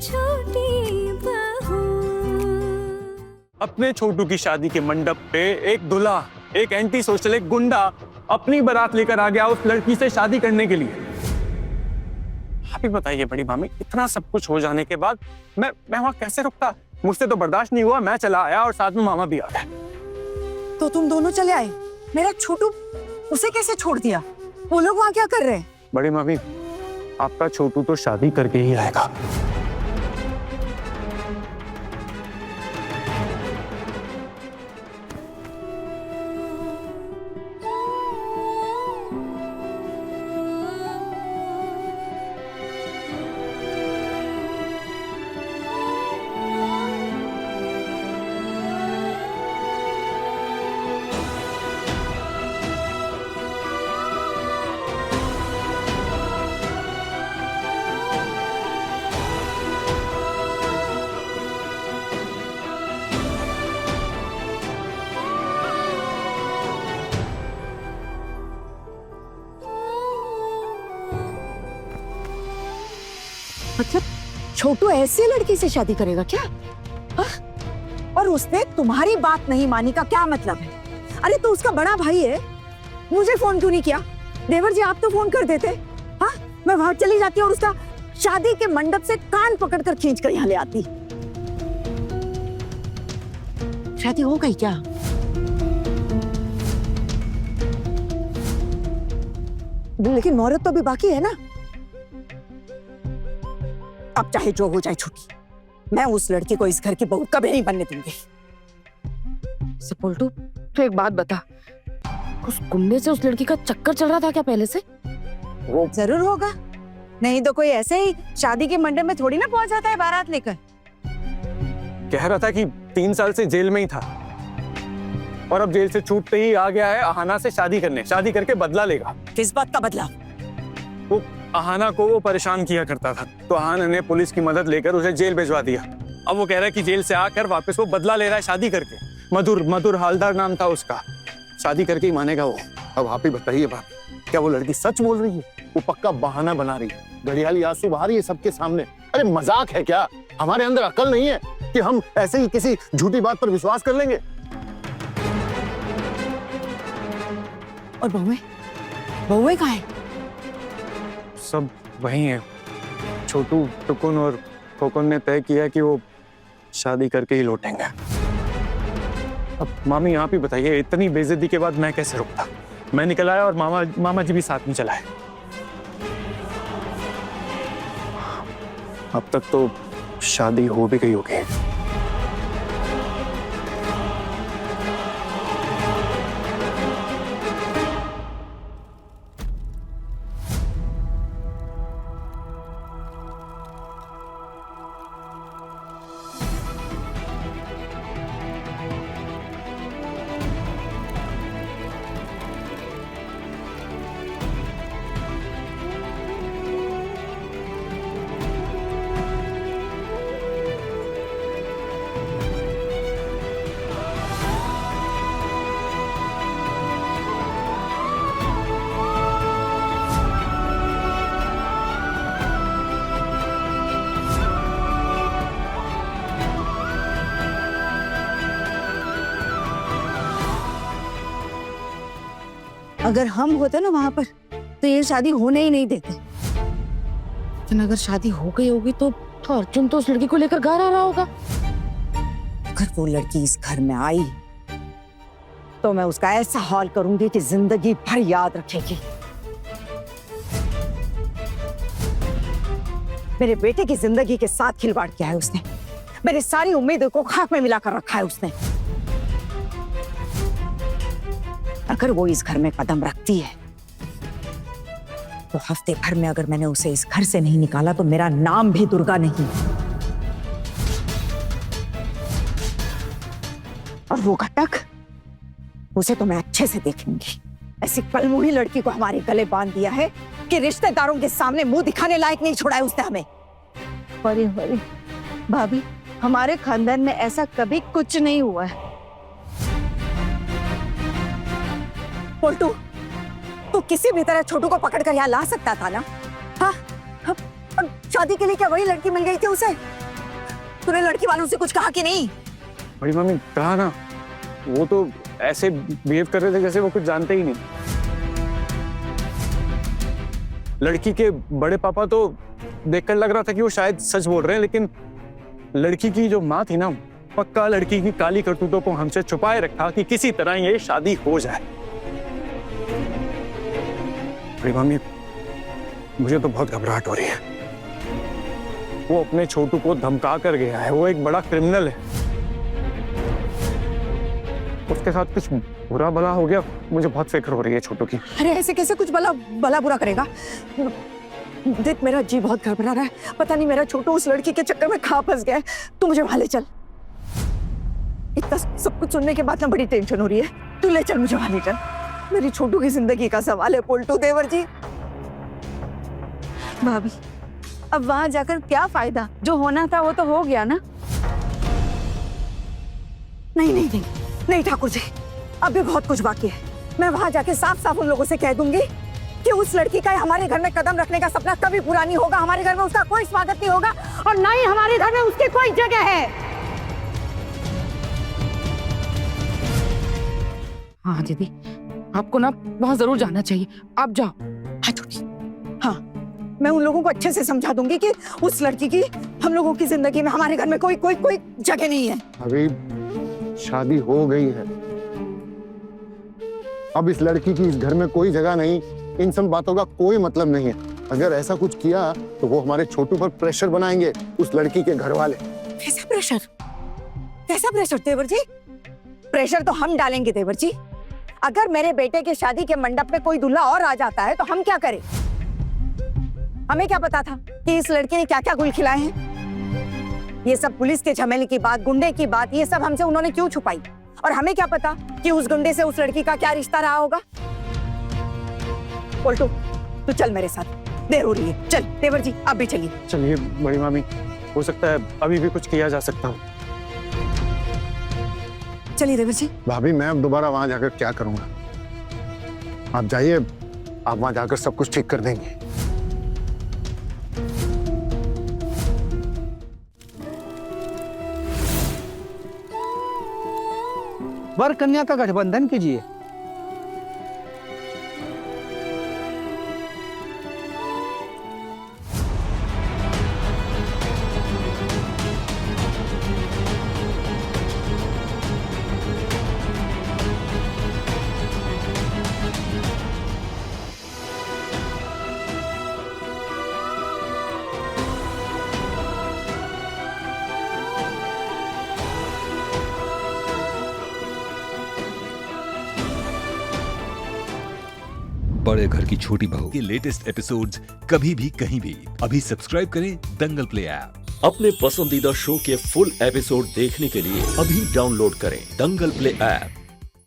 छोटी बहू। अपने छोटू की शादी के मंडप पे एक दूल्हा, एक एंटी सोशल, एक गुंडा अपनी बारात लेकर आ गया उस लड़की से शादी करने के लिए। आप ही बताइए बड़ी मामी, इतना सब कुछ हो जाने के बाद मैं वहां कैसे रुकता? मुझसे तो बर्दाश्त नहीं हुआ, मैं चला आया और साथ में मामा भी आ गया। तो तुम दोनों चले आए, मेरा छोटू उसे कैसे छोड़ दिया? वो लोग वहां क्या कर रहे हैं? बड़ी मामी, आपका छोटू तो शादी करके ही आएगा। मतलब छोटू ऐसे लड़की से शादी करेगा क्या? हा? और उसने तुम्हारी बात नहीं मानी का क्या मतलब है? अरे तो उसका बड़ा भाई है, मुझे फोन क्यों नहीं किया? देवर जी आप तो फोन कर देते। हाँ, मैं वहां चली जाती और उसका शादी के मंडप से कान पकड़कर खींच कर यहाँ ले आती। शादी हो गई क्या? लेकिन मुहूर्त तो अभी बाकी है ना। अब चाहे जो हो जाए छुट्टी, मैं उस लड़की को इस घर की बहू कभी नहीं बनने दूंगी। पलटू, तो एक बात बता, उस गुंडे से उस लड़की का चक्कर चल रहा था क्या पहले से? वो जरूर होगा, नहीं तो कोई ऐसे ही शादी के मंडप में थोड़ी ना पहुंच जाता है बारात लेकर। कह रहा था कि 3 साल से जेल में ही था और अब जेल से छूटते ही आ गया है अहाना से शादी करने, शादी करके बदला लेगा। किस बात का बदला? वो अहाना को वो परेशान किया करता था, तो अहाना ने पुलिस की मदद लेकर उसे जेल भिजवा दिया। अब वो कह रहा है कि जेल से आकर वापस वो बदला ले रहा है शादी करके। मधुर हालदार नाम था उसका, शादी करके ही मानेगा वो। अब आप ही बताइए भाभी, क्या वो लड़की सच बोल रही है? वो पक्का बहाना बना रही है, घड़ियाली आंसू बहा रही है सबके सामने। अरे मजाक है क्या? हमारे अंदर अकल नहीं है कि हम ऐसे ही किसी झूठी बात पर विश्वास कर लेंगे? और बहुएं कहाँ है? सब वही है। छोटू, टुकुन और खोकुन ने तय किया कि वो शादी करके ही लौटेंगे। अब मामी आप ही बताइए, इतनी बेइज्जती के बाद मैं कैसे रुकता? मैं निकल आया और मामा जी भी साथ में चलाए। अब तक तो शादी हो भी गई होगी। अगर हम होते ना वहां पर तो ये शादी होने ही नहीं देते। लेकिन अगर शादी हो गई होगी तो अर्जुन तो उस लड़की को लेकर घर आ रहा होगा। अगर वो लड़की इस घर में आई तो मैं उसका ऐसा हाल करूंगी कि जिंदगी भर याद रखेगी। मेरे बेटे की जिंदगी के साथ खिलवाड़ किया है उसने, मेरी सारी उम्मीदों को खाक में मिलाकर रखा है उसने। अगर वो इस घर में कदम रखती है तो हफ्ते भर में अगर मैंने उसे इस घर से नहीं निकाला तो मेरा नाम भी दुर्गा नहीं। और वो घटक, उसे तो मैं अच्छे से देख लूंगी। ऐसी कलमुही लड़की को हमारे गले बांध दिया है कि रिश्तेदारों के सामने मुंह दिखाने लायक नहीं छोड़ा है उसने हमें। अरे भाभी, हमारे खानदान में ऐसा कभी कुछ नहीं हुआ है। पोल्टू, तू किसी भी तरह छोटू को पकड़कर यहाँ ला सकता था ना? हाँ, शादी के लिए क्या वही लड़की मिल गई थी उसे? तूने लड़की वालों से कुछ कहा कि नहीं? बड़ी मम्मी कहा ना, वो तो ऐसे बिहेव कर रहे थे जैसे वो कुछ जानते ही नहीं। लड़की के बड़े पापा तो देखकर लग रहा था कि वो शायद सच बोल रहे हैं, लेकिन लड़की की जो माँ थी ना, पक्का लड़की की काली करतूतों को हमसे छुपाए रखा कि किसी तरह ये शादी हो जाए। बड़ी मम्मी मुझे तो बहुत घबराहट हो रही है। वो अपने छोटू को धमका कर गया है, वो एक बड़ा क्रिमिनल है। उसके साथ कुछ बुरा भला हो गया, मुझे बहुत फिक्र हो रही है छोटू की। अरे ऐसे कैसे कुछ भला बुरा करेगा? देख मेरा जी बहुत घबरा रहा है, पता नहीं मेरा छोटू उस लड़की के चक्कर में कहाँ फंस गया है। तू मुझे वहां ले चल। इतना सब कुछ सुनने के बाद ना बड़ी टेंशन हो रही है। तू ले चल मुझे वहां ले चल। मेरी छोटू की जिंदगी का सवाल है पोल्टू देवर जी। भाभी अब वहां जाकर क्या फायदा? जो होना था वो तो हो गया ना। नहीं ठाकुर जी, अब भी बहुत कुछ बाकी है। मैं वहां जाके साफ साफ उन लोगों से कह दूंगी कि उस लड़की का हमारे घर में कदम रखने का सपना कभी पूरा नहीं होगा। हमारे घर में उसका कोई स्वागत नहीं होगा और ना ही हमारे घर में उसकी कोई जगह है। हाँ दीदी, आपको ना वहाँ जरूर जाना चाहिए। आप जाओ। हाँ, मैं उन लोगों को अच्छे से समझा दूंगी कि उस लड़की की हम लोगों की जिंदगी में, हमारे घर में कोई जगह नहीं है। अभी शादी हो गई है, अब इस लड़की की इस घर में कोई जगह नहीं। इन सब बातों का कोई मतलब नहीं है। अगर ऐसा कुछ किया तो वो हमारे छोटू पर प्रेशर बनाएंगे, उस लड़की के घर वाले। कैसा प्रेशर? कैसा प्रेशर देवर जी? प्रेशर तो हम डालेंगे देवर जी। अगर मेरे बेटे के शादी के मंडप में कोई दूल्हा और आ जाता है तो हम क्या करें? हमें क्या पता था कि इस लड़की ने क्या क्या गुल खिलाए हैं? ये सब पुलिस के झमेले की बात, गुंडे की बात, ये सब हमसे उन्होंने क्यों छुपाई? और हमें क्या पता कि उस गुंडे से उस लड़की का क्या रिश्ता रहा होगा? पोल्टू तू चल मेरे साथ, देर हो रही है। चल देवर जी आप भी चलिए। चलिए बड़ी मामी, हो सकता है अभी भी कुछ किया जा सकता हो। चलिए देवर जी। भाभी मैं अब दोबारा वहां जाकर क्या करूंगा? आप जाइए, आप वहां जाकर सब कुछ ठीक कर देंगे। वर कन्या का गठबंधन कीजिए। बड़े घर की छोटी बहू के लेटेस्ट एपिसोड्स कभी भी कहीं भी अभी सब्सक्राइब करें दंगल प्ले ऐप। अपने पसंदीदा शो के फुल एपिसोड देखने के लिए अभी डाउनलोड करें दंगल प्ले ऐप।